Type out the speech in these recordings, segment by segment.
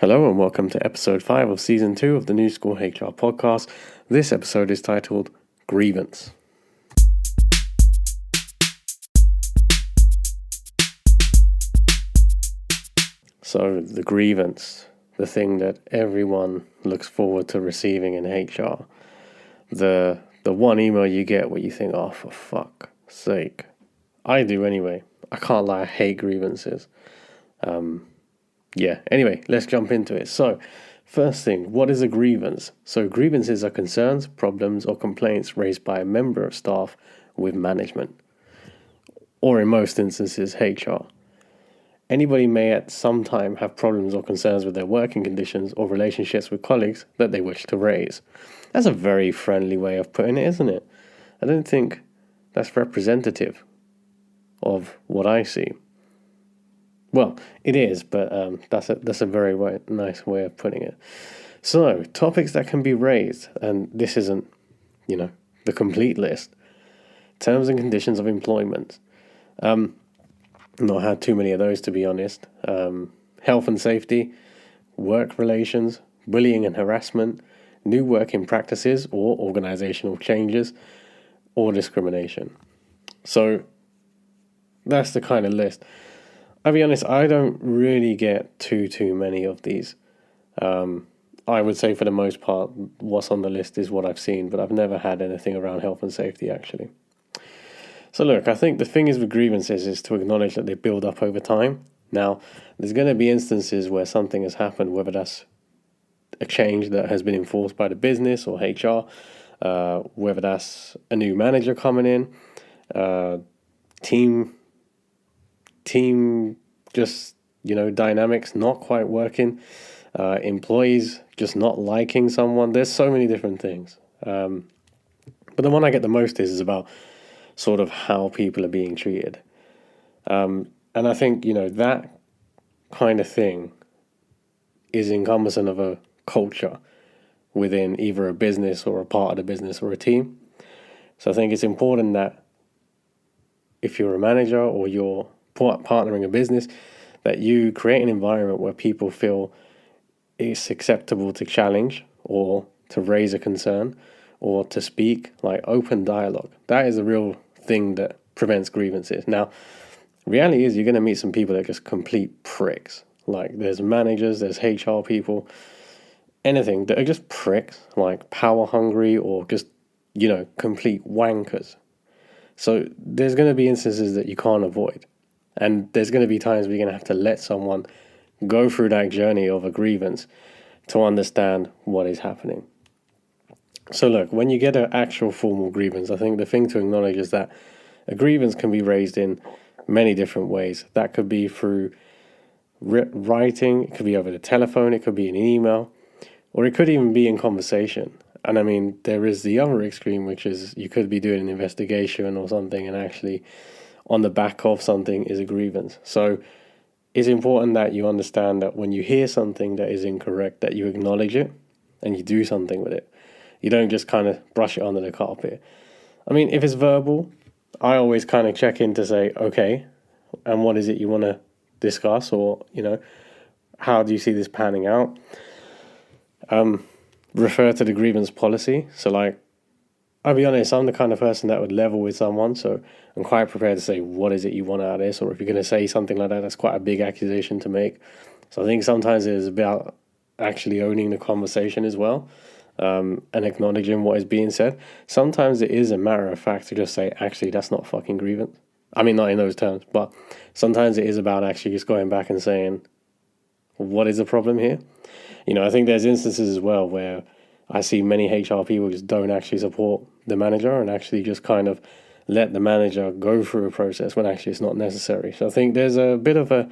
Hello and welcome to episode 5 of season 2 of the New School HR podcast. This episode is titled Grievance. So the grievance, the thing that everyone looks forward to receiving in HR. The one email you get where you think, oh, for fuck's sake. I do anyway. I can't lie, I hate grievances. Anyway, let's jump into it. So, first thing, what is a grievance? So, grievances are concerns, problems, or complaints raised by a member of staff with management, or in most instances, HR. Anybody may at some time have problems or concerns with their working conditions or relationships with colleagues that they wish to raise. That's a very friendly way of putting it, isn't it? I don't think that's representative of what I see. Well, it is, but that's a very nice way of putting it. So, topics that can be raised, and this isn't, the complete list. Terms and conditions of employment. Not had too many of those, to be honest. Health and safety, work relations, bullying and harassment, new working practices or organizational changes, or discrimination. So, that's the kind of list. I'll be honest, I don't really get too many of these. I would say for the most part, what's on the list is what I've seen, but I've never had anything around health and safety, actually. So look, I think the thing is with grievances is to acknowledge that they build up over time. Now, there's going to be instances where something has happened, whether that's a change that has been enforced by the business or HR, whether that's a new manager coming in, team just, dynamics not quite working, employees just not liking someone. There's so many different things. But the one I get the most is about sort of how people are being treated. And I think, that kind of thing is encompassing of a culture within either a business or a part of the business or a team. So I think it's important that if you're a manager or you're partnering a business, that you create an environment where people feel it's acceptable to challenge or to raise a concern or to speak, like open dialogue. That is a real thing that prevents grievances. Now, reality is you're going to meet some people that are just complete pricks. Like there's managers, there's HR people, anything that are just pricks, like power hungry or just, complete wankers. So there's going to be instances that you can't avoid. And there's going to be times where you're going to have to let someone go through that journey of a grievance to understand what is happening. So look, when you get an actual formal grievance, I think the thing to acknowledge is that a grievance can be raised in many different ways. That could be through writing, it could be over the telephone, it could be an email, or it could even be in conversation. And I mean, there is the other extreme, which is you could be doing an investigation or something and actually on the back of something is a grievance. So it's important that you understand that when you hear something that is incorrect, that you acknowledge it and you do something with it. You don't just kind of brush it under the carpet. I mean, if it's verbal, I always kind of check in to say, okay, and what is it you want to discuss? Or, how do you see this panning out? Refer to the grievance policy. So like, I'll be honest, I'm the kind of person that would level with someone, so I'm quite prepared to say, what is it you want out of this? Or if you're going to say something like that, that's quite a big accusation to make. So I think sometimes it is about actually owning the conversation as well, and acknowledging what is being said. Sometimes it is a matter of fact to just say, actually, that's not fucking grievance. I mean, not in those terms, but sometimes it is about actually just going back and saying, what is the problem here? I think there's instances as well where I see many HR people just don't actually support the manager and actually just kind of let the manager go through a process when actually it's not necessary. So I think there's a bit of a,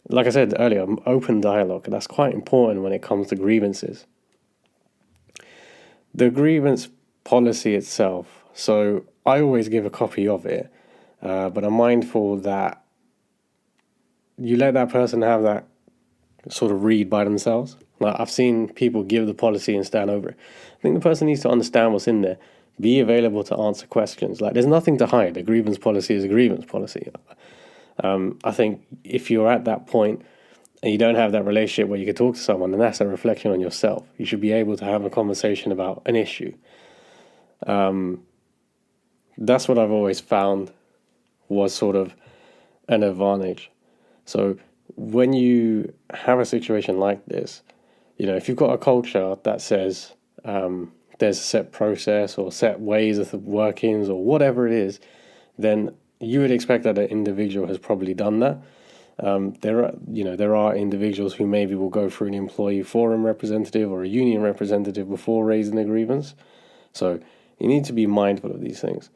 like I said earlier, open dialogue. That's quite important when it comes to grievances. The grievance policy itself, so I always give a copy of it, but I'm mindful that you let that person have that sort of read by themselves. Like I've seen people give the policy and stand over it. I think the person needs to understand what's in there, be available to answer questions. Like there's nothing to hide. A grievance policy is a grievance policy. I think if you're at that point and you don't have that relationship where you can talk to someone, then that's a reflection on yourself. You should be able to have a conversation about an issue. That's what I've always found was sort of an advantage. So when you have a situation like this, if you've got a culture that says there's a set process or set ways of workings or whatever it is, then you would expect that an individual has probably done that. There are individuals who maybe will go through an employee forum representative or a union representative before raising a grievance. So you need to be mindful of these things.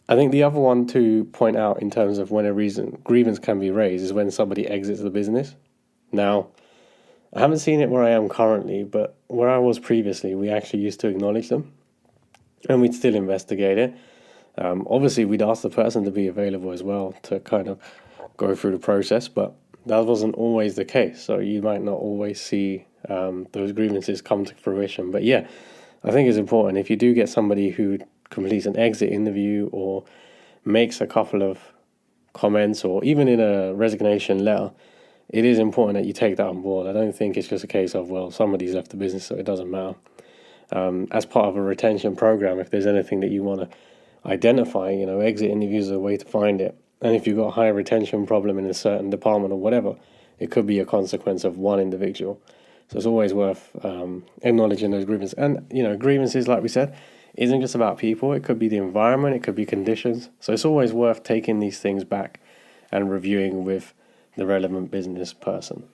I think the other one to point out in terms of when a grievance can be raised is when somebody exits the business. Now, I haven't seen it where I am currently, but where I was previously, we actually used to acknowledge them, and we'd still investigate it. Obviously, we'd ask the person to be available as well to kind of go through the process, but that wasn't always the case. So you might not always see those grievances come to fruition. But yeah, I think it's important if you do get somebody who completes an exit interview or makes a couple of comments or even in a resignation letter, it is important that you take that on board. I don't think it's just a case of, well, somebody's left the business, so it doesn't matter. As part of a retention program, if there's anything that you want to identify, exit interviews are a way to find it. And if you've got a high retention problem in a certain department or whatever, it could be a consequence of one individual. So it's always worth acknowledging those grievances. And, grievances, like we said, isn't just about people. It could be the environment. It could be conditions. So it's always worth taking these things back and reviewing with the relevant business person.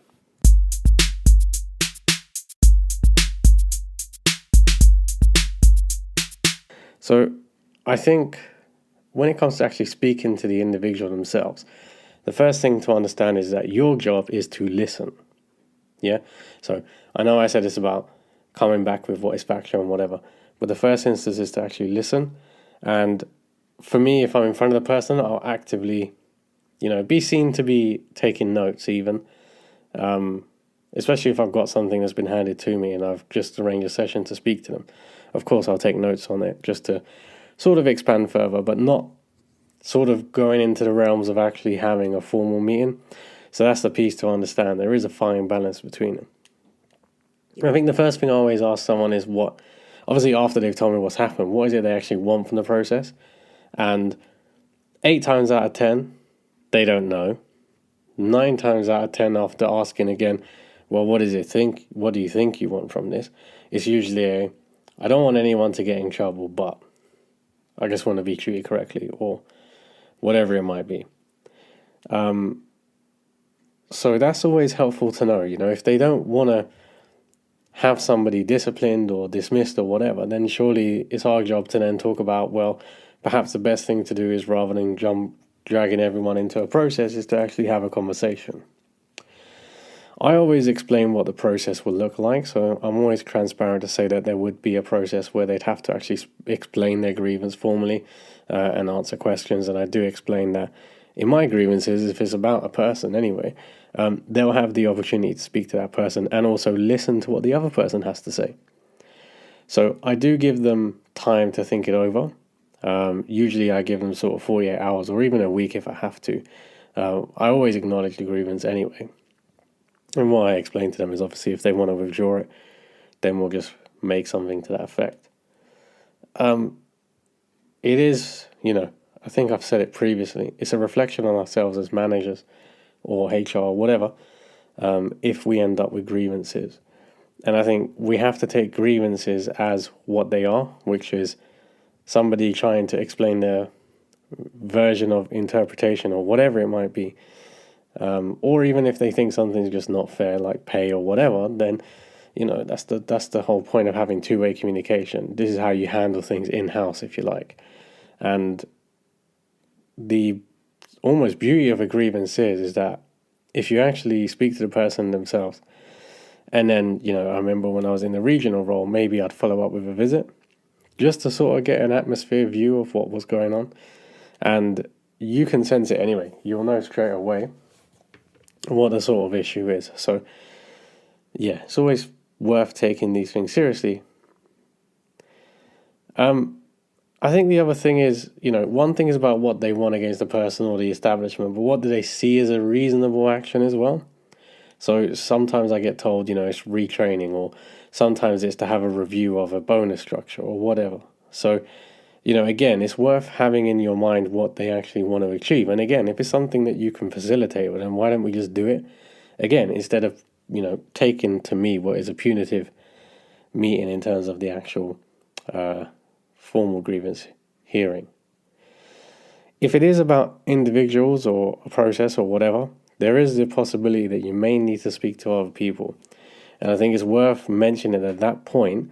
So I think when it comes to actually speaking to the individual themselves, the first thing to understand is that your job is to listen. Yeah? So I know I said it's about coming back with what is factual and whatever, but the first instance is to actually listen. And for me, if I'm in front of the person, I'll actively, be seen to be taking notes even, especially if I've got something that's been handed to me and I've just arranged a session to speak to them. Of course, I'll take notes on it just to sort of expand further, but not sort of going into the realms of actually having a formal meeting. So that's the piece to understand. There is a fine balance between them. I think the first thing I always ask someone is obviously after they've told me what's happened, what is it they actually want from the process? And 8 times out of 10, they don't know. 9 times out of 10 after asking again, well, what do you think you want from this? It's usually I don't want anyone to get in trouble, but I just want to be treated correctly or whatever it might be. So that's always helpful to know, if they don't want to have somebody disciplined or dismissed or whatever, then surely it's our job to then talk about, well, perhaps the best thing to do is rather than dragging everyone into a process is to actually have a conversation. I always explain what the process will look like, so I'm always transparent to say that there would be a process where they'd have to actually explain their grievance formally and answer questions, and I do explain that in my grievances, if it's about a person anyway, they'll have the opportunity to speak to that person and also listen to what the other person has to say. So I do give them time to think it over. Usually I give them sort of 48 hours or even a week if I have to. I always acknowledge the grievance anyway. And what I explain to them is obviously if they want to withdraw it, then we'll just make something to that effect. It is, I think I've said it previously, it's a reflection on ourselves as managers or HR, whatever, if we end up with grievances. And I think we have to take grievances as what they are, which is somebody trying to explain their version of interpretation or whatever it might be. Or even if they think something's just not fair, like pay or whatever, then, that's the whole point of having two-way communication. This is how you handle things in-house, if you like. And the almost beauty of a grievance is that if you actually speak to the person themselves, and then, I remember when I was in the regional role, maybe I'd follow up with a visit just to sort of get an atmosphere view of what was going on. And you can sense it anyway. You'll know straight away what the sort of issue is. So, yeah, it's always worth taking these things seriously. I think the other thing is, one thing is about what they want against the person or the establishment, but what do they see as a reasonable action as well? So sometimes I get told, it's retraining, or sometimes it's to have a review of a bonus structure or whatever. So, again, it's worth having in your mind what they actually want to achieve. And again, if it's something that you can facilitate with them, why don't we just do it? Again, instead of, taking to me what is a punitive meeting in terms of the actual formal grievance hearing. If it is about individuals or a process or whatever, there is the possibility that you may need to speak to other people. And I think it's worth mentioning at that point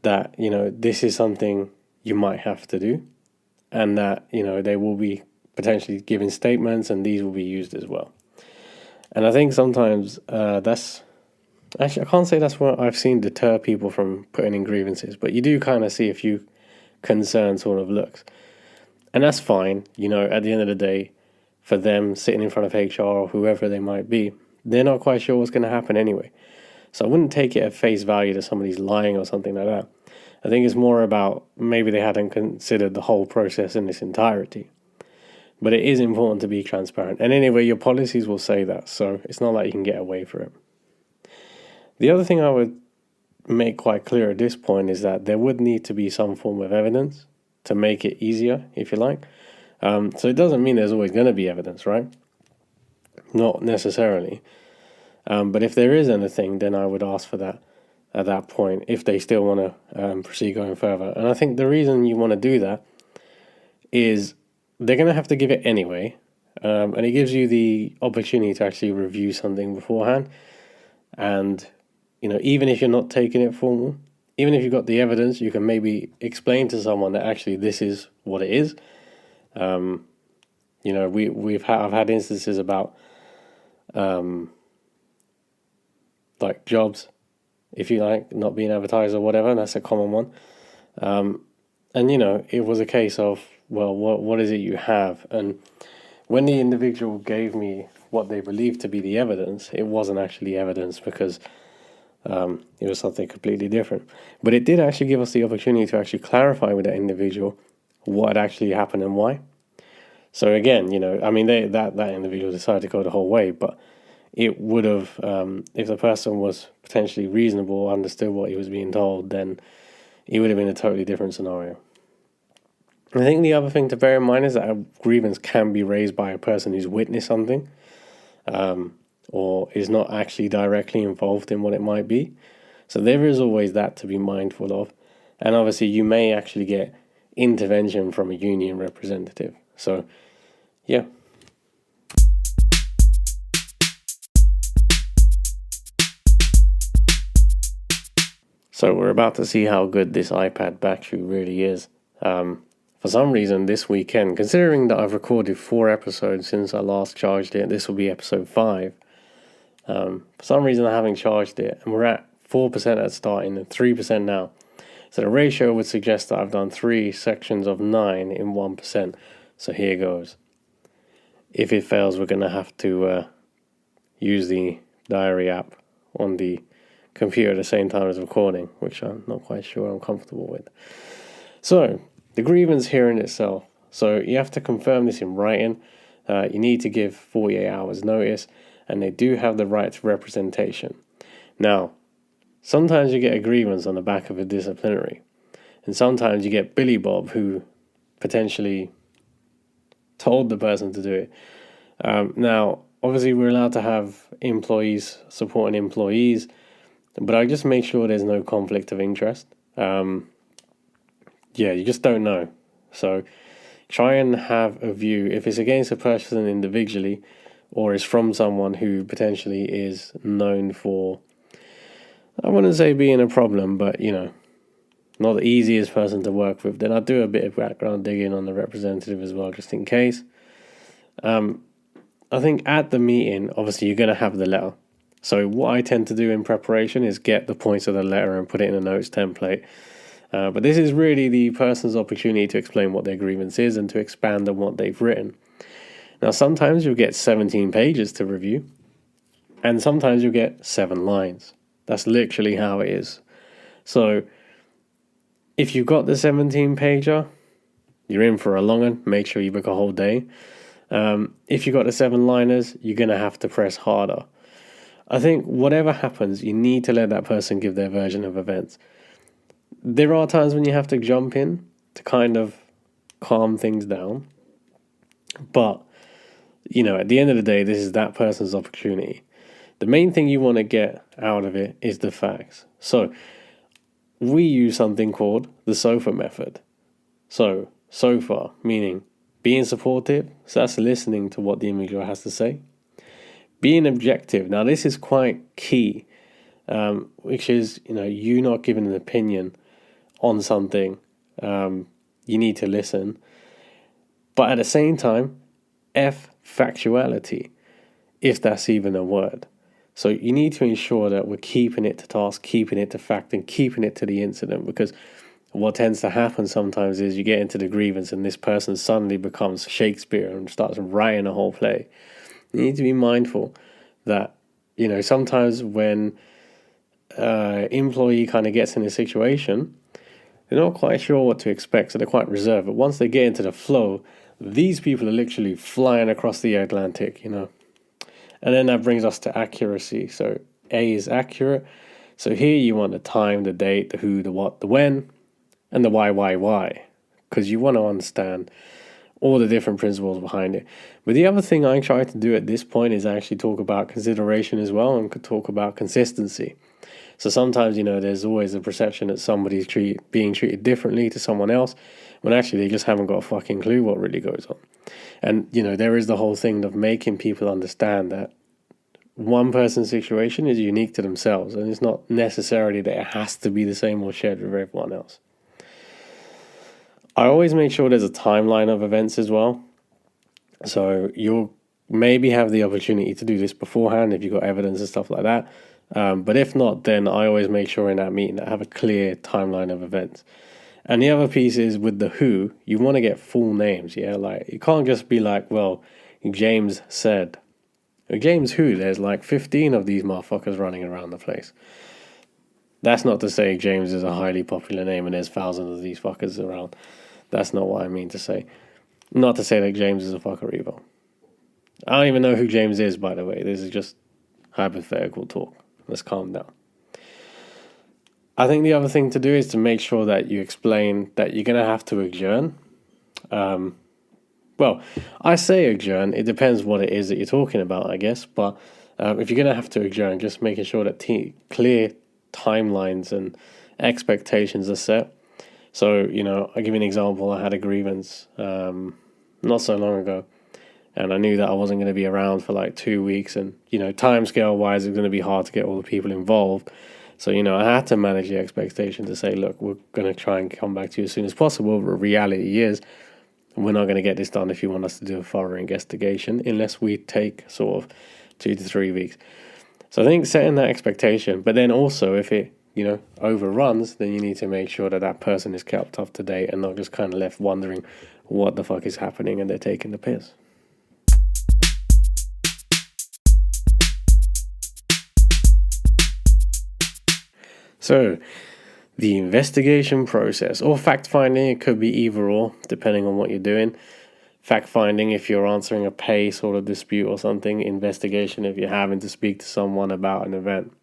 that, this is something you might have to do, and that, they will be potentially giving statements and these will be used as well. And I think sometimes that's, actually, I can't say that's what I've seen deter people from putting in grievances, but you do kind of see a few concerned sort of looks. And that's fine, at the end of the day, for them sitting in front of HR or whoever they might be, they're not quite sure what's going to happen anyway. So I wouldn't take it at face value that somebody's lying or something like that. I think it's more about maybe they hadn't considered the whole process in its entirety. But it is important to be transparent. And anyway, your policies will say that, so it's not like you can get away from it. The other thing I would make quite clear at this point is that there would need to be some form of evidence to make it easier, if you like. So it doesn't mean there's always going to be evidence, right? Not necessarily. But if there is anything, then I would ask for that at that point, if they still want to proceed going further. And I think the reason you want to do that is they're going to have to give it anyway. And it gives you the opportunity to actually review something beforehand. And, even if you're not taking it formal, even if you've got the evidence, you can maybe explain to someone that actually this is what it is. I've had instances about like jobs, if you like, not being advertised or whatever, and that's a common one. And it was a case of, well, what is it you have? And when the individual gave me what they believed to be the evidence, it wasn't actually evidence, because it was something completely different. But it did actually give us the opportunity to actually clarify with that individual what had actually happened and why. So again, that individual decided to go the whole way, but it would have, if the person was potentially reasonable, understood what he was being told, then it would have been a totally different scenario. I think the other thing to bear in mind is that a grievance can be raised by a person who's witnessed something, or is not actually directly involved in what it might be. So there is always that to be mindful of. And obviously you may actually get intervention from a union representative. So, yeah. So we're about to see how good this iPad battery really is. For some reason this weekend, considering that I've recorded 4 episodes since I last charged it, this will be episode 5. For some reason I haven't charged it, and we're at 4% at starting and 3% now. So the ratio would suggest that I've done 3 sections of 9 in 1%. So here goes. If it fails, we're going to have to use the diary app on the computer at the same time as recording, which I'm not quite sure I'm comfortable with. So, the grievance hearing itself. So you have to confirm this in writing. You need to give 48 hours notice, and they do have the right to representation. Now, sometimes you get a grievance on the back of a disciplinary, and sometimes you get Billy Bob who potentially told the person to do it. Now, obviously we're allowed to have employees supporting employees, but I just make sure there's no conflict of interest. You just don't know. So try and have a view. If it's against a person individually, or is from someone who potentially is known for, I wouldn't say being a problem, but not the easiest person to work with, then I'll do a bit of background digging on the representative as well, just in case. I think at the meeting, obviously you're going to have the letter. So what I tend to do in preparation is get the points of the letter and put it in a notes template. But this is really the person's opportunity to explain what their grievance is and to expand on what they've written. Now, sometimes you'll get 17 pages to review, and sometimes you'll get 7 lines. That's literally how it is. So if you've got the 17-pager, you're in for a long one. Make sure you book a whole day. If you've got the 7-liners, you're going to have to press harder. I think whatever happens, you need to let that person give their version of events. There are times when you have to jump in to kind of calm things down. But, at the end of the day, this is that person's opportunity. The main thing you want to get out of it is the facts. So, we use something called the SOFA method. So, SOFA, meaning being supportive, so that's listening to what the individual has to say. Being objective, now this is quite key, which is, you not giving an opinion on something. You need to listen. But at the same time, factuality, if that's even a word. So you need to ensure that we're keeping it to task, keeping it to fact, and keeping it to the incident, because what tends to happen sometimes is you get into the grievance and this person suddenly becomes Shakespeare and starts writing a whole play. You need to be mindful that, sometimes when employee kind of gets in a situation, they're not quite sure what to expect, so they're quite reserved. But once they get into the flow, these people are literally flying across the Atlantic, And then that brings us to accuracy. So A is accurate. So here you want the time, the date, the who, the what, the when, and the why. Because you want to understand all the different principles behind it. But the other thing I try to do at this point is actually talk about consideration as well, and could talk about consistency. So sometimes, there's always a perception that somebody's being treated differently to someone else, when actually they just haven't got a fucking clue what really goes on. And, there is the whole thing of making people understand that one person's situation is unique to themselves, and it's not necessarily that it has to be the same or shared with everyone else. I always make sure there's a timeline of events as well. So you'll maybe have the opportunity to do this beforehand if you've got evidence and stuff like that. But if not, then I always make sure in that meeting that I have a clear timeline of events. And the other piece is with the who, you want to get full names, yeah? Like, you can't just be like, well, James said. James who? There's like 15 of these motherfuckers running around the place. That's not to say James is a highly popular name and there's thousands of these fuckers around. That's not what I mean to say. Not to say that James is a fucker either. I don't even know who James is, by the way. This is just hypothetical talk. Let's calm down. I think the other thing to do is to make sure that you explain that you're going to have to adjourn. Well, I say adjourn. It depends what it is that you're talking about, I guess. But if you're going to have to adjourn, just making sure that clear timelines and expectations are set. So, I'll give you an example. I had a grievance not so long ago, and I knew that I wasn't going to be around for like 2 weeks, and, time scale wise, it's going to be hard to get all the people involved. So, I had to manage the expectation to say, look, we're going to try and come back to you as soon as possible. But reality is, we're not going to get this done if you want us to do a thorough investigation, unless we take sort of 2 to 3 weeks. So I think setting that expectation, but then also if it, overruns, then you need to make sure that that person is kept up to date and not just kind of left wondering what the fuck is happening and they're taking the piss. So, the investigation process, or fact-finding, it could be either or, depending on what you're doing. Fact-finding if you're answering a pay sort of dispute or something. Investigation if you're having to speak to someone about an event.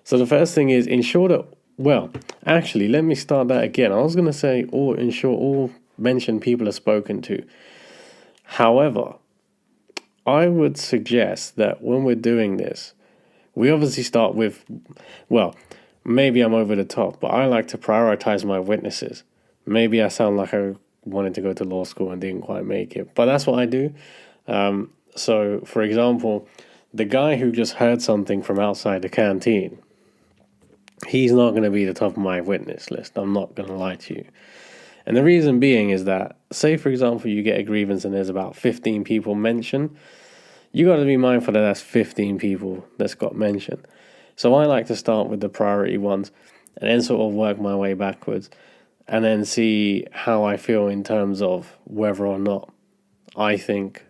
So the first thing is ensure that, well, actually, let me start that again. I was going to say ensure all mentioned people are spoken to. However, I would suggest that when we're doing this, we obviously start with, well, maybe I'm over the top, but I like to prioritize my witnesses. Maybe I sound like I wanted to go to law school and didn't quite make it, but that's what I do. So, for example, the guy who just heard something from outside the canteen, he's not going to be the top of my witness list. I'm not going to lie to you. And the reason being is that, say, for example, you get a grievance and there's about 15 people mentioned, you got to be mindful that that's 15 people that's got mentioned. So I like to start with the priority ones and then sort of work my way backwards and then see how I feel in terms of whether or not I think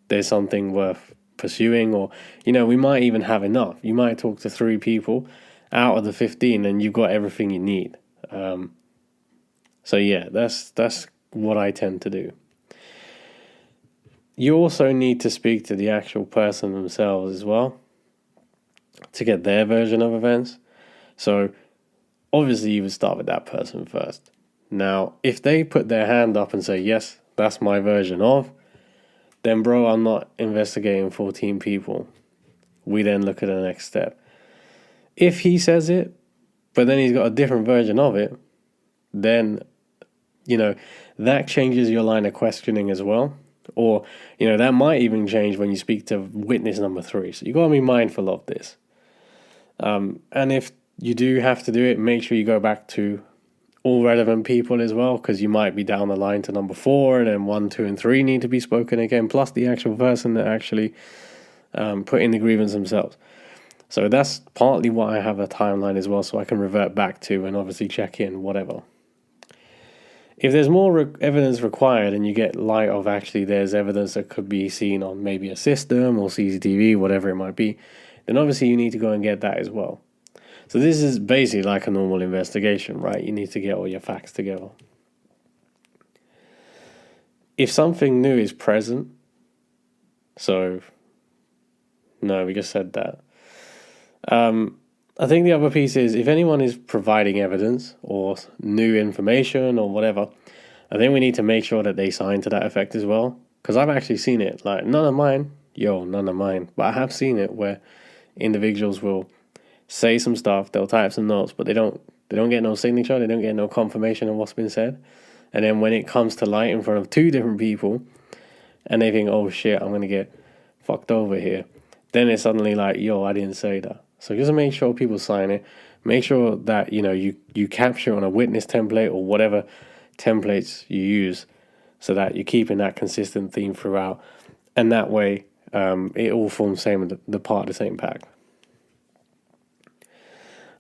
there's something worth pursuing, or, we might even have enough. You might talk to 3 people out of the 15 and you've got everything you need. So yeah, that's what I tend to do. You also need to speak to the actual person themselves as well. to get their version of events. So obviously you would start with that person first. Now, if they put their hand up and say, yes, that's my version of, then bro, I'm not investigating 14 people. We then look at the next step. If he says it, but then he's got a different version of it, then, that changes your line of questioning as well. Or, that might even change when you speak to witness number 3. So you got to be mindful of this. And if you do have to do it, make sure you go back to all relevant people as well, because you might be down the line to number 4, and then 1, 2, and 3 need to be spoken again, plus the actual person that actually put in the grievance themselves. So that's partly why I have a timeline as well, so I can revert back to and obviously check in, whatever. If there's more evidence required and you get light of actually there's evidence that could be seen on maybe a system or CCTV, whatever it might be, then obviously you need to go and get that as well. So this is basically like a normal investigation, right? You need to get all your facts together. If something new is present, so, no, we just said that. I think the other piece is if anyone is providing evidence or new information or whatever, I think we need to make sure that they sign to that effect as well. Because I've actually seen it, like none of mine, but I have seen it where individuals will say some stuff, they'll type some notes, but they don't get no signature, they don't get no confirmation of what's been said. And then when it comes to light in front of 2 different people, and they think, oh shit, I'm going to get fucked over here, then it's suddenly like, I didn't say that. So just make sure people sign it. Make sure that, you capture on a witness template or whatever templates you use so that you're keeping that consistent theme throughout. And that way, it all forms the part of the same pack.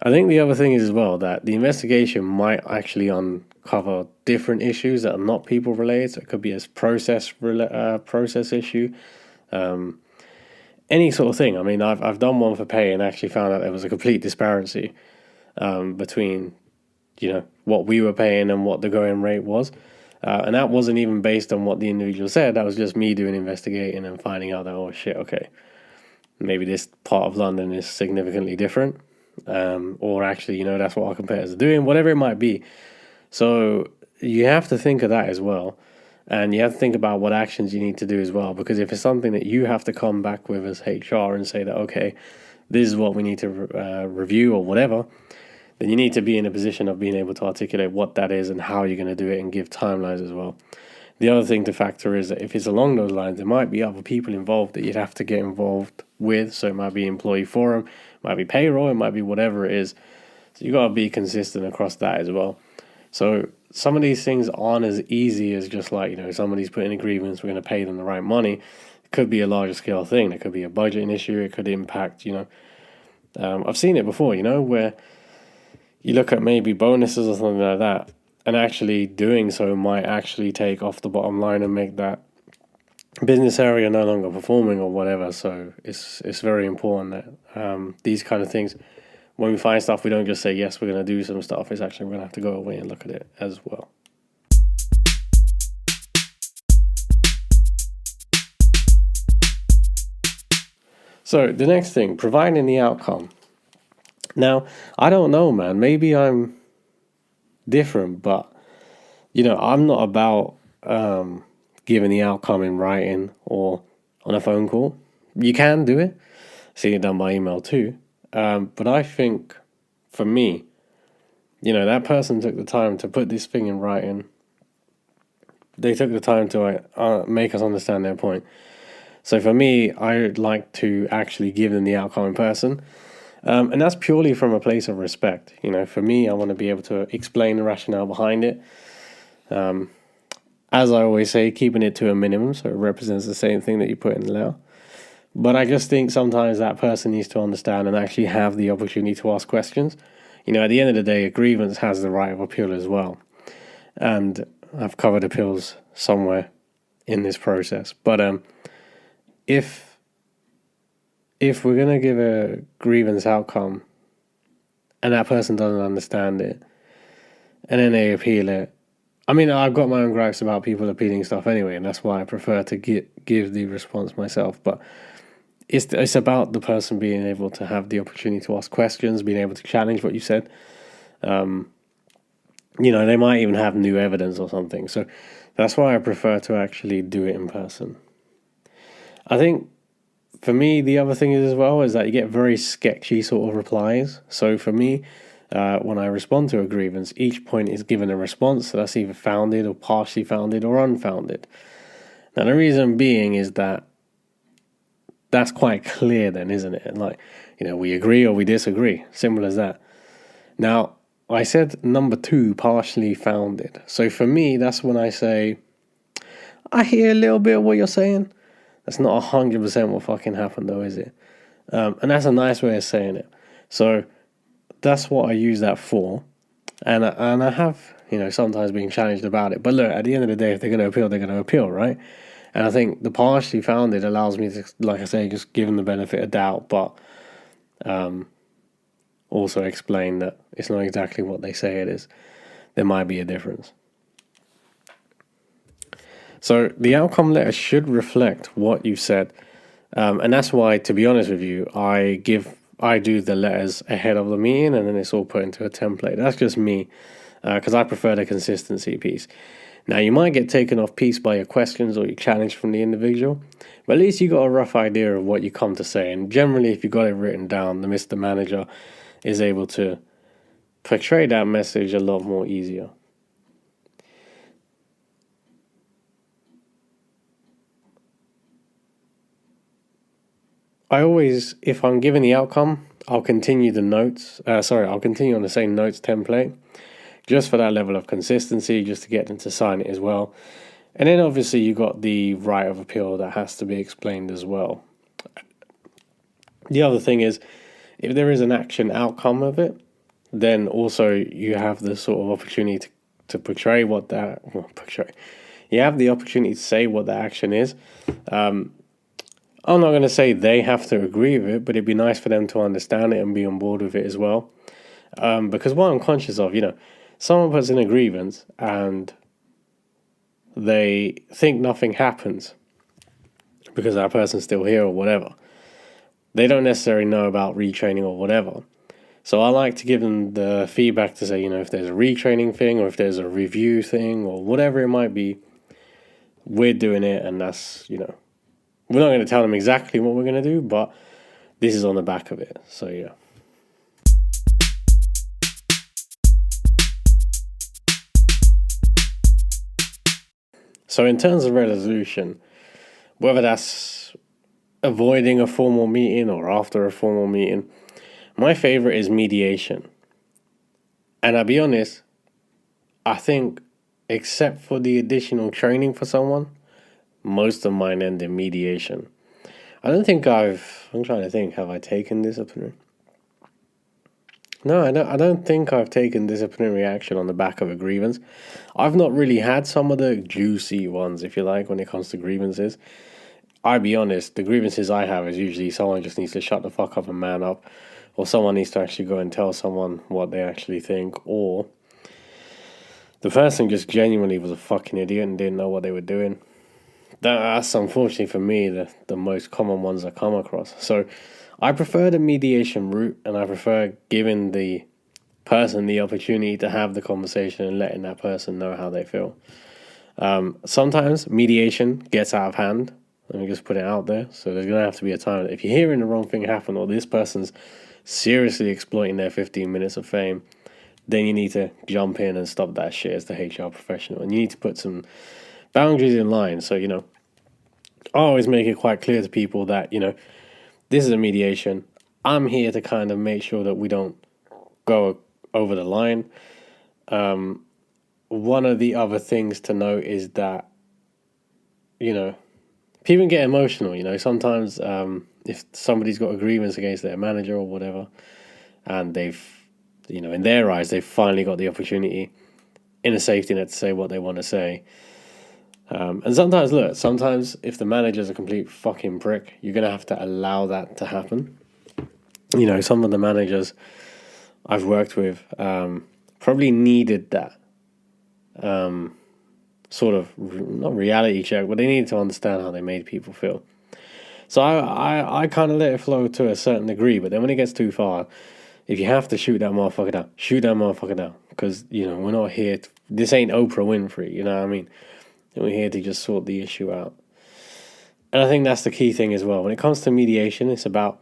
I think the other thing is as well that the investigation might actually uncover different issues that are not people related. So it could be a process issue, any sort of thing. I mean, I've done one for pay and actually found out there was a complete disparity between, what we were paying and what the going rate was. And that wasn't even based on what the individual said. That was just me doing investigating and finding out that, oh shit, okay, maybe this part of London is significantly different. Or actually, that's what our competitors are doing, whatever it might be. So you have to think of that as well. And you have to think about what actions you need to do as well. Because if it's something that you have to come back with as HR and say that, okay, this is what we need to review or whatever, then you need to be in a position of being able to articulate what that is and how you're going to do it and give timelines as well. The other thing to factor is that if it's along those lines, there might be other people involved that you'd have to get involved with. So it might be employee forum, it might be payroll, it might be whatever it is. So you got to be consistent across that as well. So some of these things aren't as easy as just like, somebody's putting a grievance, we're going to pay them the right money. It could be a larger scale thing. It could be a budgeting issue. It could impact, I've seen it before, where you look at maybe bonuses or something like that, and actually doing so might actually take off the bottom line and make that business area no longer performing or whatever. So it's very important that these kind of things, when we find stuff, we don't just say, yes, we're going to do some stuff. It's actually, we're going to have to go away and look at it as well. So the next thing, providing the outcome. Now, I don't know, man. Maybe I'm different, but, I'm not about giving the outcome in writing or on a phone call. You can do it. See it done by email too. But I think, for me, that person took the time to put this thing in writing. They took the time to make us understand their point. So for me, I'd like to actually give them the outcome in person. And that's purely from a place of respect. For me, I want to be able to explain the rationale behind it. As I always say, keeping it to a minimum, so it represents the same thing that you put in the letter. But I just think sometimes that person needs to understand and actually have the opportunity to ask questions. At the end of the day, a grievance has the right of appeal as well. And I've covered appeals somewhere in this process. But if we're going to give a grievance outcome and that person doesn't understand it and then they appeal it, I mean, I've got my own gripes about people appealing stuff anyway, and that's why I prefer to give the response myself. But it's about the person being able to have the opportunity to ask questions, being able to challenge what you said. They might even have new evidence or something. So that's why I prefer to actually do it in person. I think for me, the other thing is as well is that you get very sketchy sort of replies. So for me, when I respond to a grievance, each point is given a response that's either founded or partially founded or unfounded. Now, the reason being is that's quite clear then, isn't it? Like, we agree or we disagree. Simple as that. Now, I said number 2, partially founded. So for me, that's when I say, I hear a little bit of what you're saying. That's not 100% what fucking happened though, is it? And that's a nice way of saying it. So that's what I use that for. And I have, sometimes been challenged about it. But look, at the end of the day, if they're going to appeal, they're going to appeal, right? And I think the partially founded allows me to, like I say, just give them the benefit of doubt, but also explain that it's not exactly what they say it is. There might be a difference. So the outcome letter should reflect what you said. And that's why, to be honest with you, I do the letters ahead of the meeting and then it's all put into a template. That's just me, because I prefer the consistency piece. Now, you might get taken off piece by your questions or your challenge from the individual, but at least you got a rough idea of what you come to say. And generally, if you got it written down, the Mr. Manager is able to portray that message a lot more easier. I always, if I'm given the outcome, I'll continue the notes. I'll continue on the same notes template, just for that level of consistency, just to get them to sign it as well. And then obviously you got the right of appeal that has to be explained as well. The other thing is, if there is an action outcome of it, then also you have the sort of opportunity to portray what that, you have the opportunity to say what the action is. I'm not going to say they have to agree with it, but it'd be nice for them to understand it and be on board with it as well. Because what I'm conscious of, someone puts in a grievance and they think nothing happens because that person's still here or whatever. They don't necessarily know about retraining or whatever. So I like to give them the feedback to say, if there's a retraining thing or if there's a review thing or whatever it might be, we're doing it, and that's, we're not going to tell them exactly what we're going to do, but this is on the back of it. So, yeah. So in terms of resolution, whether that's avoiding a formal meeting or after a formal meeting, my favorite is mediation. And I'll be honest, I think except for the additional training for someone, most of mine end in mediation. I'm trying to think, have I taken disciplinary? No, I don't think I've taken disciplinary action on the back of a grievance. I've not really had some of the juicy ones, if you like, when it comes to grievances. I'll be honest, the grievances I have is usually someone just needs to shut the fuck up and man up, or someone needs to actually go and tell someone what they actually think, or the person just genuinely was a fucking idiot and didn't know what they were doing. That's unfortunately for me the most common ones I come across. So I prefer the mediation route, and I prefer giving the person the opportunity to have the conversation and letting that person know how they feel. Sometimes mediation gets out of hand. Let me just put it out there. So there's going to have to be a time that if you're hearing the wrong thing happen, or this person's seriously exploiting their 15 minutes of fame, then you need to jump in and stop that shit as the HR professional. And you need to put some boundaries in line. So, I always make it quite clear to people that, this is a mediation. I'm here to kind of make sure that we don't go over the line. One of the other things to note is that, people get emotional, sometimes if somebody's got a grievance against their manager or whatever, and they've, in their eyes, they've finally got the opportunity in a safety net to say what they want to say. And sometimes if the manager's a complete fucking prick, you're going to have to allow that to happen. Some of the managers I've worked with probably needed that sort of, not reality check, but they needed to understand how they made people feel. So I kind of let it flow to a certain degree, but then when it gets too far, if you have to shoot that motherfucker down, shoot that motherfucker down. Because, we're not here this ain't Oprah Winfrey, you know what I mean? We're here to just sort the issue out. And I think that's the key thing as well. When it comes to mediation, it's about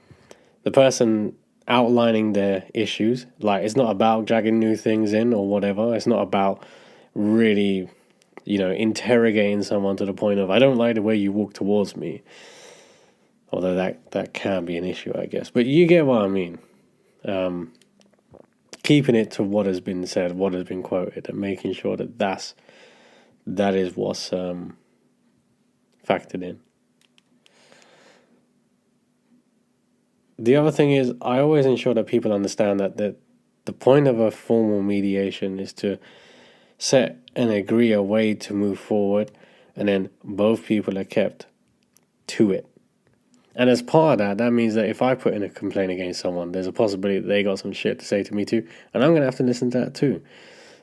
the person outlining their issues. Like, it's not about dragging new things in or whatever. It's not about really, interrogating someone to the point of, I don't like the way you walk towards me. Although that can be an issue, I guess. But you get what I mean. Keeping it to what has been said, what has been quoted, and making sure that is what's factored in. The other thing is, I always ensure that people understand that the point of a formal mediation is to set and agree a way to move forward, and then both people are kept to it. And as part of that means that if I put in a complaint against someone, there's a possibility that they got some shit to say to me too, and I'm going to have to listen to that too.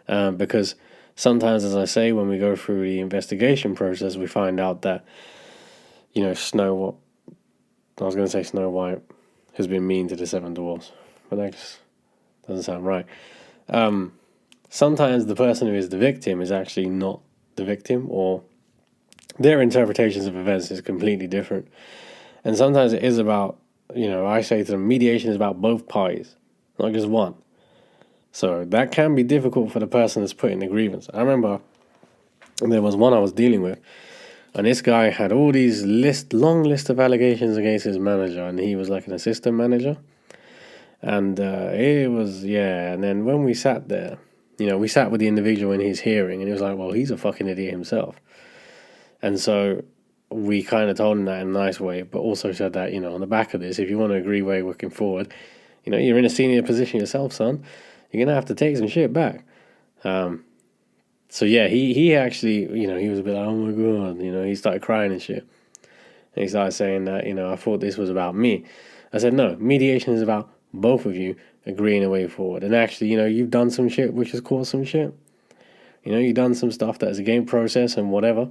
Because sometimes, as I say, when we go through the investigation process, we find out that, Snow White has been mean to the seven dwarfs, but that just doesn't sound right. Sometimes the person who is the victim is actually not the victim, or their interpretations of events is completely different. And sometimes it is about, I say to them, mediation is about both parties, not just one. So that can be difficult for the person that's putting the grievance. I remember there was one I was dealing with, and this guy had all these long list of allegations against his manager, and he was like an assistant manager. And it was, and then when we sat there, we sat with the individual in his hearing, and he was like, well, he's a fucking idiot himself. And so we kind of told him that in a nice way, but also said that, on the back of this, if you want to agree way working forward, you're in a senior position yourself, son. You're going to have to take some shit back. So yeah, he actually, he was a bit like, oh my God, he started crying and shit. And he started saying that, I thought this was about me. I said, no, mediation is about both of you agreeing a way forward. And actually, you've done some shit which has caused some shit. You've done some stuff that is a game process and whatever.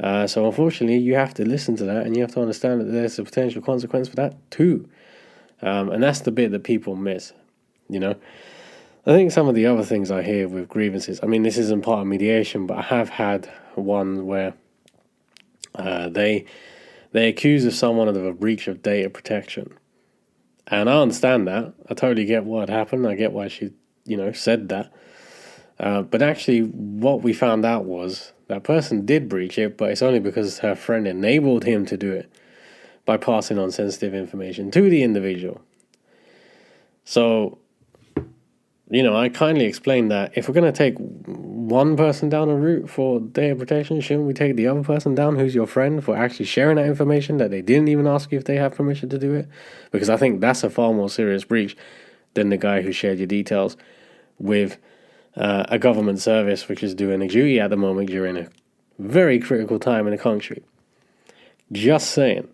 So unfortunately, you have to listen to that, and you have to understand that there's a potential consequence for that too. And that's the bit that people miss, I think some of the other things I hear with grievances, I mean, this isn't part of mediation, but I have had one where they accuse of someone of a breach of data protection. And I understand that. I totally get what happened. I get why she, said that. But actually, what we found out was that person did breach it, but it's only because her friend enabled him to do it by passing on sensitive information to the individual. So, I kindly explained that if we're going to take one person down a route for data protection, shouldn't we take the other person down who's your friend for actually sharing that information that they didn't even ask you if they have permission to do it? Because I think that's a far more serious breach than the guy who shared your details with a government service which is doing a duty at the moment during a very critical time in the country. Just saying.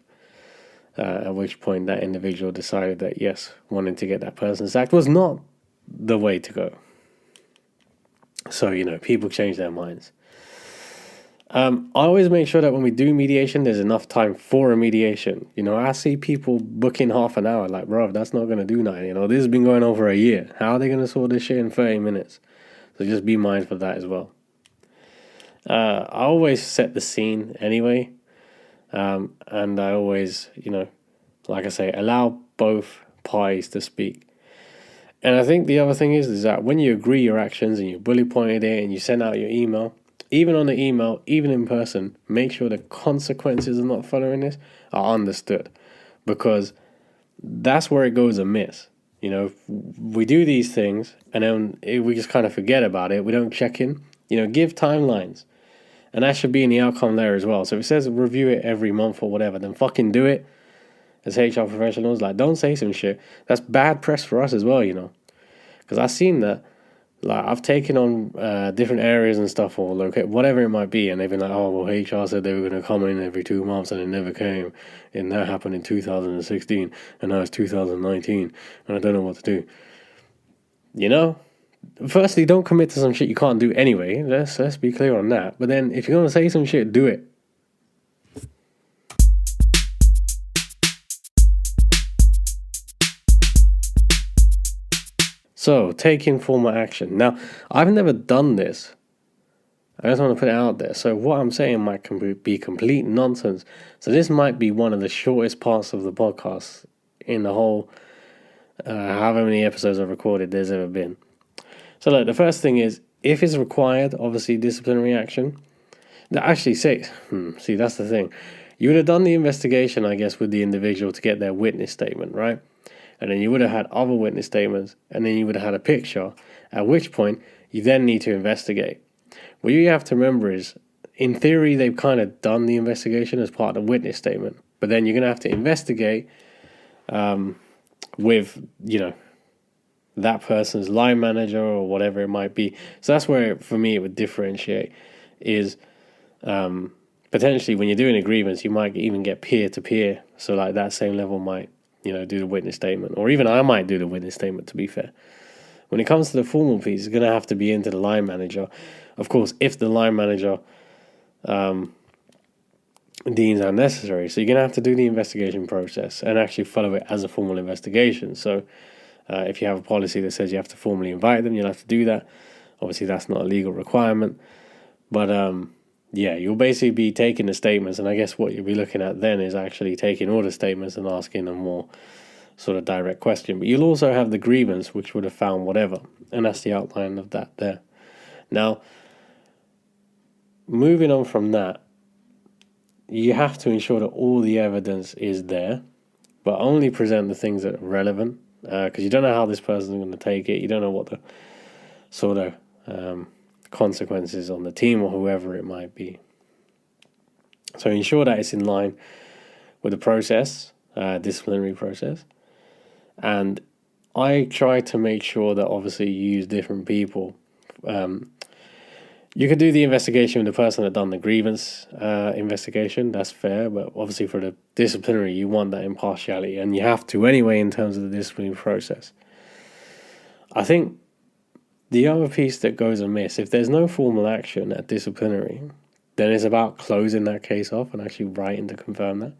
At which point that individual decided that, yes, wanting to get that person sacked was not the way to go. So, people change their minds. I always make sure that when we do mediation, there's enough time for a mediation. I see people booking half an hour, like, bro, that's not going to do nothing. This has been going on for a year. How are they going to sort this shit in 30 minutes? So just be mindful of that as well. I always set the scene anyway. And I always, like I say, allow both parties to speak. And I think the other thing is that when you agree your actions and you bullet pointed it and you send out your email, even on the email, even in person, make sure the consequences of not following this are understood. Because that's where it goes amiss. We do these things and then we just kind of forget about it. We don't check in. Give timelines. And that should be in the outcome there as well. So if it says review it every month or whatever, then fucking do it. As HR professionals, don't say some shit. That's bad press for us as well, Because I've seen that. I've taken on different areas and stuff, or whatever it might be, and they've been like, oh, well, HR said they were going to come in every 2 months, and it never came. And that happened in 2016, and now it's 2019, and I don't know what to do. Firstly, don't commit to some shit you can't do anyway. Let's be clear on that. But then, if you're going to say some shit, do it. So, taking formal action. Now, I've never done this. I just want to put it out there. So what I'm saying might be complete nonsense. So this might be one of the shortest parts of the podcast in the whole, however many episodes I've recorded there's ever been. So look, the first thing is, if it's required, obviously disciplinary action. Actually, see, that's the thing. You would have done the investigation, I guess, with the individual to get their witness statement, right? And then you would have had other witness statements, and then you would have had a picture, at which point you then need to investigate. What you have to remember is, in theory, they've kind of done the investigation as part of the witness statement, but then you're going to have to investigate with, that person's line manager or whatever it might be. So that's where, for me, it would differentiate, is potentially when you're doing a grievance, you might even get peer-to-peer. So like that same level might, do the witness statement, or even I might do the witness statement, to be fair. When it comes to the formal piece, it's going to have to be into the line manager. Of course, if the line manager deems that necessary. So you're going to have to do the investigation process and actually follow it as a formal investigation. So if you have a policy that says you have to formally invite them, you'll have to do that. Obviously, that's not a legal requirement. But you'll basically be taking the statements, and I guess what you'll be looking at then is actually taking all the statements and asking a more sort of direct question. But you'll also have the grievance, which would have found whatever, and that's the outline of that there. Now, moving on from that, you have to ensure that all the evidence is there, but only present the things that are relevant, because you don't know how this person is going to take it. You don't know what the sort of consequences on the team or whoever it might be. So ensure that it's in line with the process, disciplinary process. And I try to make sure that obviously you use different people. You could do the investigation with the person that done the grievance investigation. That's fair, but obviously for the disciplinary, you want that impartiality, and you have to anyway in terms of the disciplinary process. I think the other piece that goes amiss, if there's no formal action at disciplinary, then it's about closing that case off and actually writing to confirm that.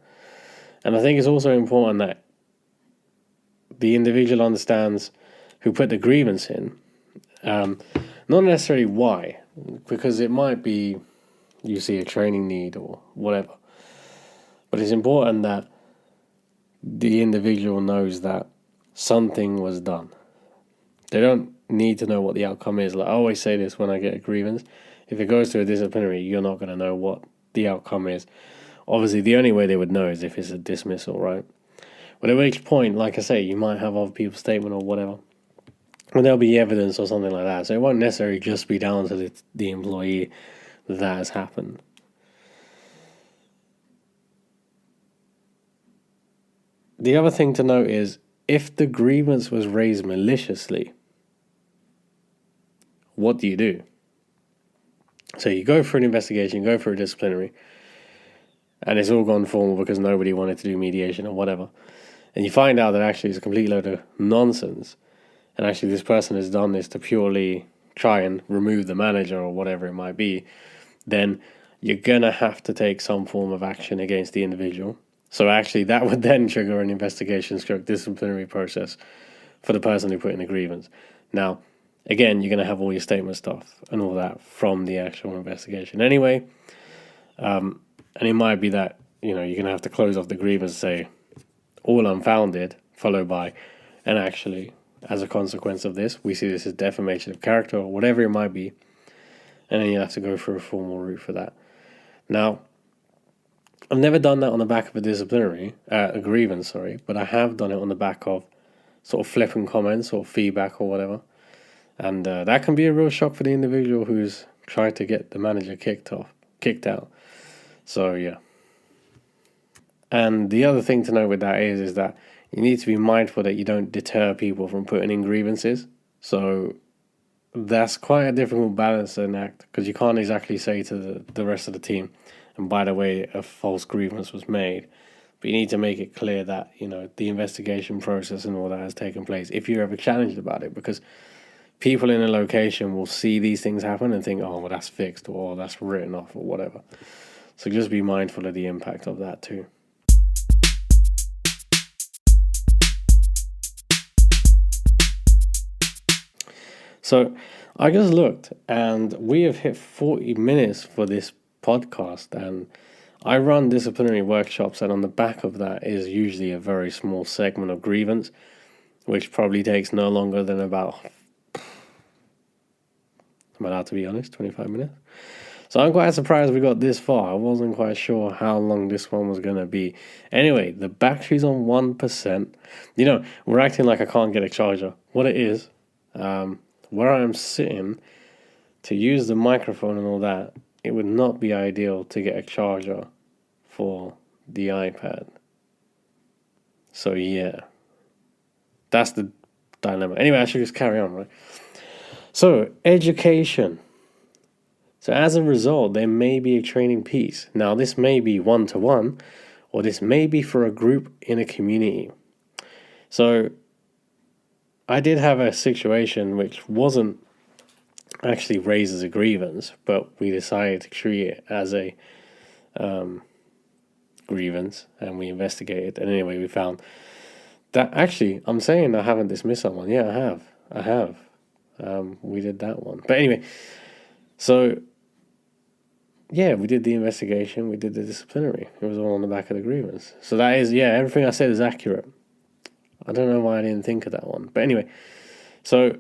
And I think it's also important that the individual understands who put the grievance in, not necessarily why, because it might be you see a training need or whatever. But it's important that the individual knows that something was done. They don't need to know what the outcome is. Like I always say this when I get a grievance, if it goes to a disciplinary, you're not going to know what the outcome is. Obviously, the only way they would know is if it's a dismissal, right? But at which point, like I say, you might have other people's statement or whatever, and there'll be evidence or something like that. So it won't necessarily just be down to the employee that has happened. The other thing to note is, if the grievance was raised maliciously, what do you do? So you go for an investigation, go for a disciplinary, and it's all gone formal because nobody wanted to do mediation or whatever. And you find out that actually it's a complete load of nonsense. And actually this person has done this to purely try and remove the manager or whatever it might be. Then you're going to have to take some form of action against the individual. So actually that would then trigger an investigation / disciplinary process for the person who put in the grievance. Now, again, you're going to have all your statement stuff and all that from the actual investigation anyway. And it might be that, you're going to have to close off the grievance, say, all unfounded, followed by, and actually, as a consequence of this, we see this as defamation of character or whatever it might be. And then you have to go through a formal route for that. Now, I've never done that on the back of a grievance, but I have done it on the back of sort of flippant comments or feedback or whatever. And that can be a real shock for the individual who's tried to get the manager kicked out. So, yeah. And the other thing to know with that is that you need to be mindful that you don't deter people from putting in grievances. So that's quite a difficult balance to enact, because you can't exactly say to the rest of the team, and by the way, a false grievance was made. But you need to make it clear that, the investigation process and all that has taken place if you're ever challenged about it, because people in a location will see these things happen and think, oh, well, that's fixed or that's written off or whatever. So just be mindful of the impact of that too. So I just looked, and we have hit 40 minutes for this podcast, and I run disciplinary workshops, and on the back of that is usually a very small segment of grievance, which probably takes no longer than about, I'm allowed to be honest, 25 minutes. So I'm quite surprised we got this far. I wasn't quite sure how long this one was going to be. Anyway, the battery's on 1%. We're acting like I can't get a charger. What it is, where I'm sitting, to use the microphone and all that, it would not be ideal to get a charger for the iPad. So yeah, that's the dilemma. Anyway, I should just carry on, right? So, education. So as a result, there may be a training piece. Now, this may be one-to-one, or this may be for a group in a community. So I did have a situation which wasn't actually raised as a grievance, but we decided to treat it as a grievance, and we investigated. And anyway, we found that actually, I'm saying I haven't dismissed someone. Yeah, I have. We did that one. But anyway, so yeah, we did the investigation. We did the disciplinary. It was all on the back of the grievance. So that is, everything I said is accurate. I don't know why I didn't think of that one. But anyway, so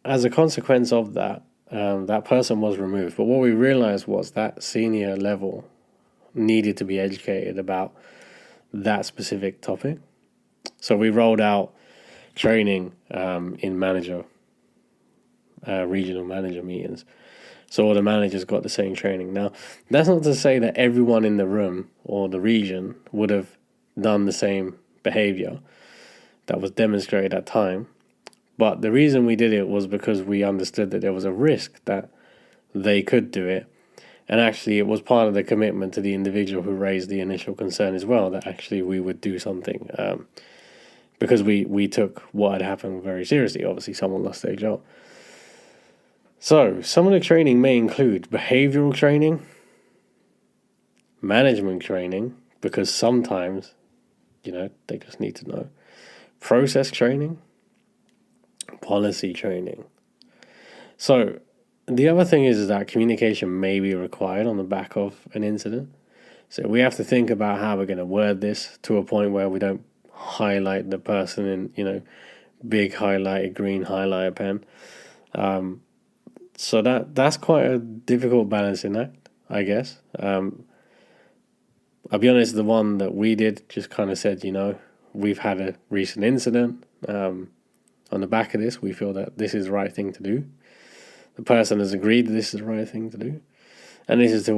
as a consequence of that, that person was removed. But what we realized was that senior level needed to be educated about that specific topic. So we rolled out training in regional manager meetings. So all the managers got the same training. Now, that's not to say that everyone in the room or the region would have done the same behavior that was demonstrated at time. But the reason we did it was because we understood that there was a risk that they could do it. And actually, it was part of the commitment to the individual who raised the initial concern as well, that actually we would do something. Because we took what had happened very seriously. Obviously, someone lost their job. So, some of the training may include behavioral training, management training, because sometimes, they just need to know, process training, policy training. So, the other thing is that communication may be required on the back of an incident. So, we have to think about how we're going to word this to a point where we don't highlight the person in, big highlighted green highlighter pen. So that's quite a difficult balancing act, I guess. I'll be honest, the one that we did just kind of said, we've had a recent incident. On the back of this, we feel that this is the right thing to do. The person has agreed that this is the right thing to do. And this is to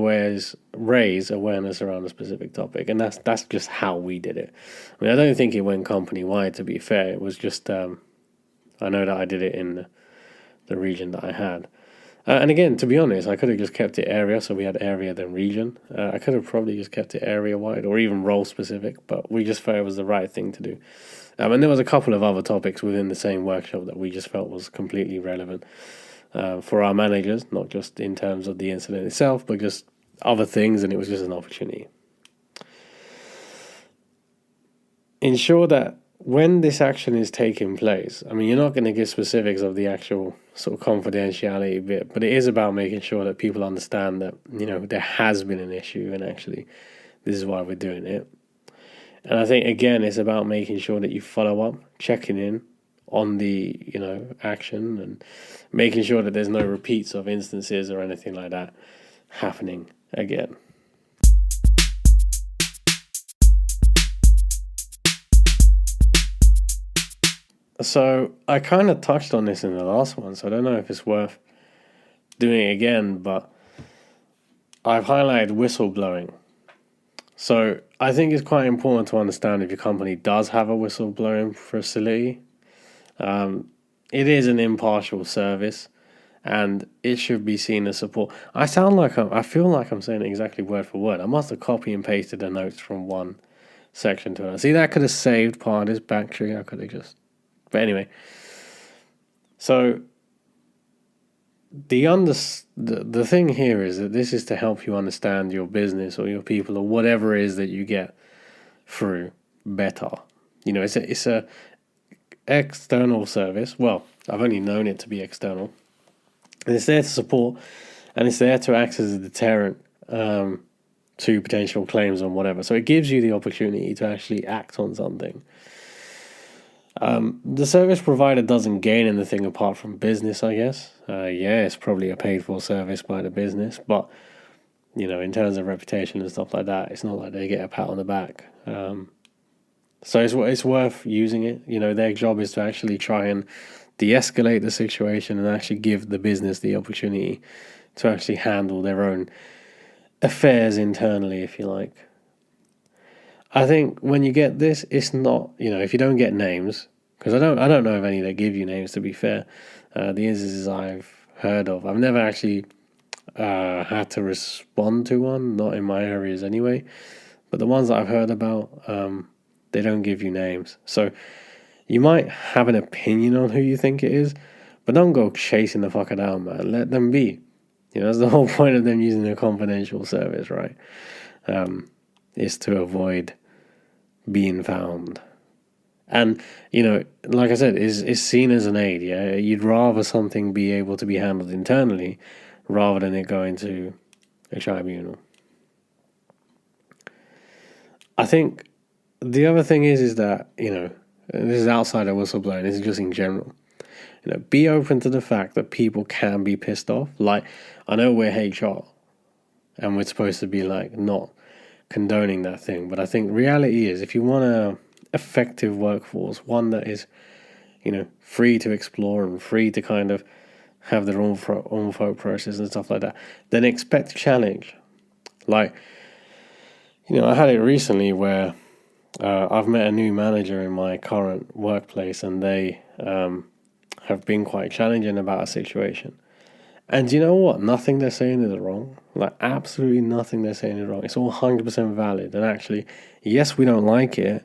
raise awareness around a specific topic. And that's just how we did it. I mean, I don't think it went company-wide, to be fair. It was just, I know that I did it in the region that I had. And again, to be honest, I could have just kept it area, so we had area then region. I could have probably just kept it area-wide or even role-specific, but we just felt it was the right thing to do. And there was a couple of other topics within the same workshop that we just felt was completely relevant for our managers, not just in terms of the incident itself, but just other things, and it was just an opportunity. Ensure that when this action is taking place, I mean, you're not going to give specifics of the actual sort of confidentiality bit, but it is about making sure that people understand that, there has been an issue and actually this is why we're doing it. And I think, again, it's about making sure that you follow up, checking in on the, action and making sure that there's no repeats of instances or anything like that happening again. So I kind of touched on this in the last one, so I don't know if it's worth doing it again, but I've highlighted whistleblowing. So I think it's quite important to understand if your company does have a whistleblowing facility. It is an impartial service, and it should be seen as support. I feel like I'm saying it exactly word for word. I must have copy and pasted the notes from one section to another. See, that could have saved part of this battery. I could have just... But anyway, so the thing here is that this is to help you understand your business or your people or whatever it is that you get through better. It's a external service. Well, I've only known it to be external. And it's there to support, and it's there to act as a deterrent to potential claims on whatever. So it gives you the opportunity to actually act on something. The service provider doesn't gain anything apart from business, I guess. It's probably a paid for service by the business, but in terms of reputation and stuff like that, it's not like they get a pat on the back. So it's worth using it. Their job is to actually try and de-escalate the situation and actually give the business the opportunity to actually handle their own affairs internally, if you like. I think when you get this, it's not, if you don't get names, because I don't know of any that give you names, to be fair. The instances I've heard of, I've never actually had to respond to one, not in my areas anyway. But the ones that I've heard about, they don't give you names. So you might have an opinion on who you think it is, but don't go chasing the fucker down, man. Let them be. That's the whole point of them using a confidential service, right? Is to avoid being found. And, like I said, is seen as an aid, yeah? You'd rather something be able to be handled internally rather than it going to a tribunal. I think the other thing is that, this is outside of whistleblowing, this is just in general. Be open to the fact that people can be pissed off. Like, I know we're HR and we're supposed to be not condoning that thing, but I think reality is if you want a effective workforce, one that is, free to explore and free to kind of have their own thought process and stuff like that, then expect challenge. I had it recently where I've met a new manager in my current workplace, and they have been quite challenging about a situation. And you know what? Nothing they're saying is wrong. Absolutely nothing they're saying is wrong. It's all 100% valid. And actually, yes, we don't like it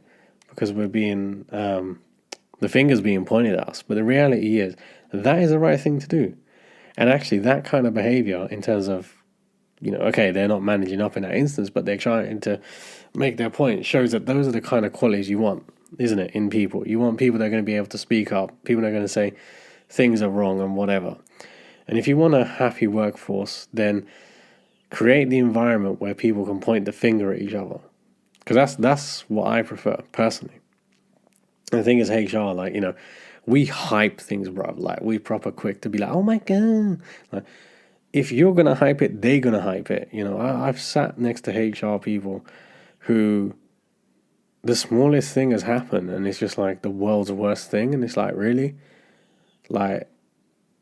because we're being, the finger's being pointed at us. But the reality is, that is the right thing to do. And actually, that kind of behavior in terms of, okay, they're not managing up in that instance, but they're trying to make their point, shows that those are the kind of qualities you want, isn't it, in people? You want people that are going to be able to speak up, people that are going to say things are wrong and whatever. And if you want a happy workforce, then create the environment where people can point the finger at each other. Because that's what I prefer, personally. And the thing is, HR, we hype things, bro. We proper quick to be like, oh my God. If you're going to hype it, they're going to hype it. I've sat next to HR people who the smallest thing has happened and it's just the world's worst thing. And it's really?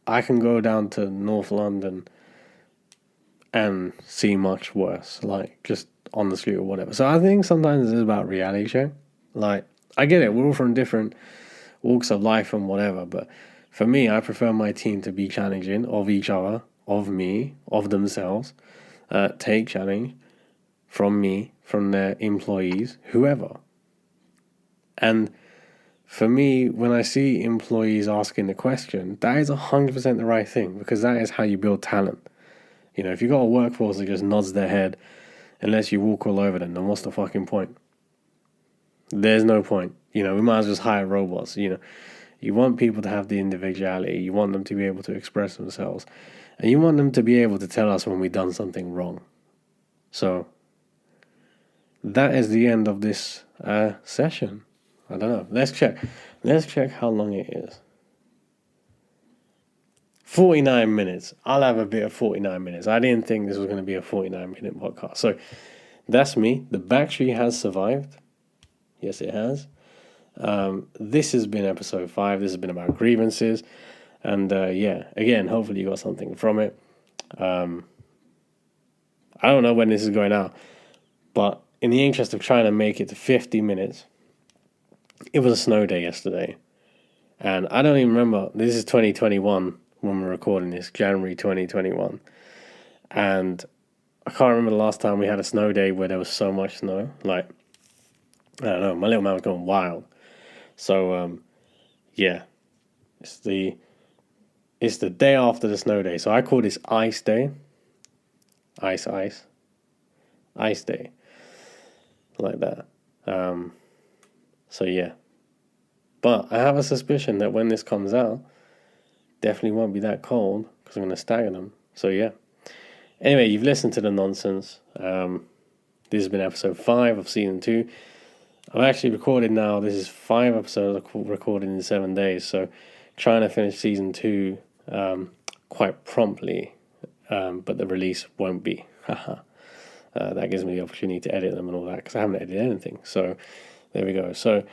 I can go down to North London and see much worse, just on the street or whatever. So I think sometimes it's about reality check. I get it, we're all from different walks of life and whatever, but for me, I prefer my team to be challenging of each other, of me, of themselves, take challenge from me, from their employees, whoever. And for me, when I see employees asking the question, that is 100% the right thing, because that is how you build talent. If you've got a workforce that just nods their head unless you walk all over them, then what's the fucking point? There's no point. We might as well just hire robots. You want people to have the individuality. You want them to be able to express themselves. And you want them to be able to tell us when we've done something wrong. So, that is the end of this session. I don't know. Let's check. Let's check how long it is. 49 minutes. I'll have a bit of 49 minutes. I didn't think this was going to be a 49-minute podcast. So, that's me. The battery has survived. Yes, it has. This has been episode 5. This has been about grievances. And again, hopefully you got something from it. I don't know when this is going out, but in the interest of trying to make it to 50 minutes, it was a snow day yesterday. And I don't even remember, this is 2021 when we're recording this, January 2021. And I can't remember the last time we had a snow day where there was so much snow. I don't know, my little man was going wild. So, it's the day after the snow day. So I call this ice day. Ice day. Like that. So yeah. But I have a suspicion that when this comes out, definitely won't be that cold because I'm going to stagger them. So yeah. Anyway, you've listened to the nonsense. This has been episode 5 of season 2. I've actually recorded now. This is 5 episodes recorded in 7 days. So trying to finish season 2 quite promptly, but the release won't be. That gives me the opportunity to edit them and all that because I haven't edited anything. So there we go. So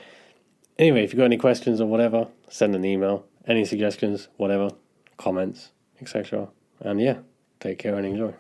anyway, if you've got any questions or whatever, send an email. Any suggestions, whatever, comments, etc. And yeah, take care and enjoy.